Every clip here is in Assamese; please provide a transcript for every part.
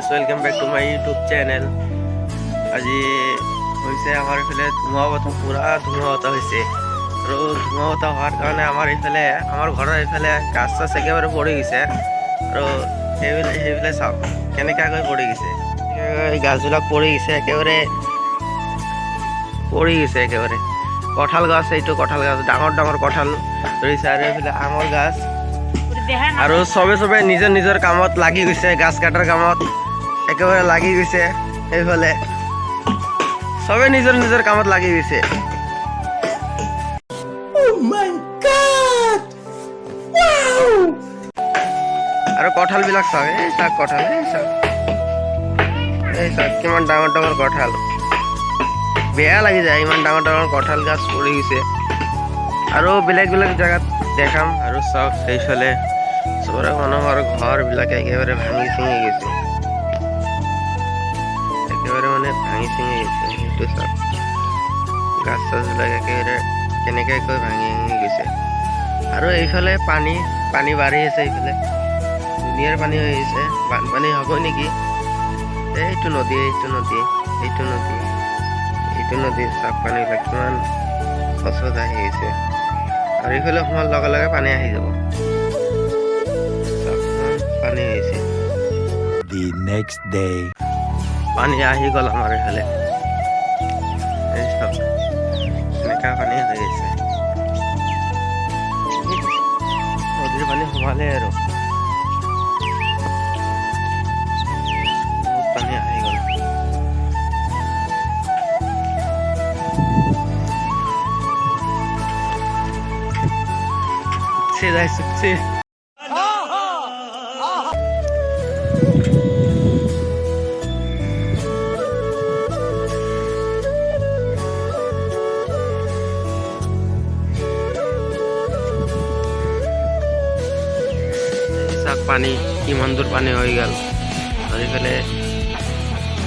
Viewers welcome back to my YouTube channel. আজি হৈছে আমাৰ ইফালে ধুমুহা বতাহ পুৰা ধুমুহা বতাহ হৈছে আৰু ধুমুহা বতাহ হোৱাৰ কাৰণে আমাৰ ইফালে আমাৰ ঘৰৰ ইফালে গাছ চাছ একেবাৰে পৰি গৈছে আৰু সেইবিলাক চাওক কেনেকুৱাকৈ পৰি গৈছে। এই গাছবিলাক পৰি গৈছে একেবাৰে একেবাৰে কঁঠাল গাছ, এইটো কঁঠাল গাছ ডাঙৰ ডাঙৰ কঁঠাল ধৰিছে আৰু এইফালে আমৰ গাছ আৰু চবে নিজৰ নিজৰ কামত লাগি গৈছে, গাছ কাটাৰ কামত একেবাৰে লাগি গৈছে। এইফালে চবে নিজৰ নিজৰ কামত লাগি গৈছে। আৰু কঁঠাল বিলাক চাওক, এই চাওক কঁঠাল, এই চাওক কিমান ডাঙৰ ডাঙৰ কঁঠাল। বেয়া লাগি যায় ইমান ডাঙৰ ডাঙৰ কঁঠাল গাছ পৰি গৈছে। আৰু বেলেগ বেলেগ জেগাত দেখাম। আৰু চাওক সেইফালে চবৰে মানুহৰ ঘৰবিলাক একেবাৰে ভাঙি চিঙি গৈছে, একেবাৰে মানে ভাঙি চিঙি গৈছে। সেইটো চাওক গাছ চাছবিলাক একেবাৰে কেনেকৈ ভাঙি গৈছে। আৰু এইফালে পানী বাঢ়ি আছে, এইফালে ধুনীয়াৰ পানী হৈ আহিছে। বানপানী হ'ব নেকি? এইটো নদী চাওক পানীবিলাক কিমান সচত আহি আহিছে। আৰু এইফালে সোমাৰ লগে লগে পানী আহি যাব। পানী আহিছে, পানী আহি গ'ল আমাৰ এইফালে। এই চাওক এনেকা পানী হৈ গৈছে, নদীৰ পানী সোমালে আৰু বহুত পানী আহি গ'ল। যাইছে পানী কিমান দূৰ পানী হৈ গ'ল। আৰু এইফালে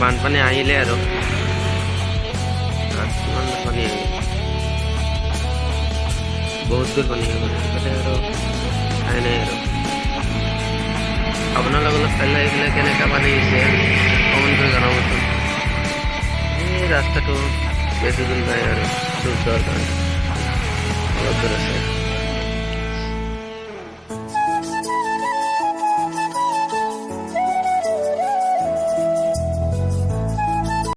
বানপানী আহিলে আৰু কিমান দূৰ পানী হৈ গ'ল, বহুত দূৰ পানী হৈ গ'ল। এইফালে আৰু ঠাই নাই আৰু আপোনালোকৰ চালে এইফালে কেনেকুৱা পানী হৈছে কমেণ্ট কৰি জনাবচোন। এই ৰাস্তাটো বেছি দূৰ নাই আৰু যোৱাৰ কাৰণে অলপ দূৰ আছে।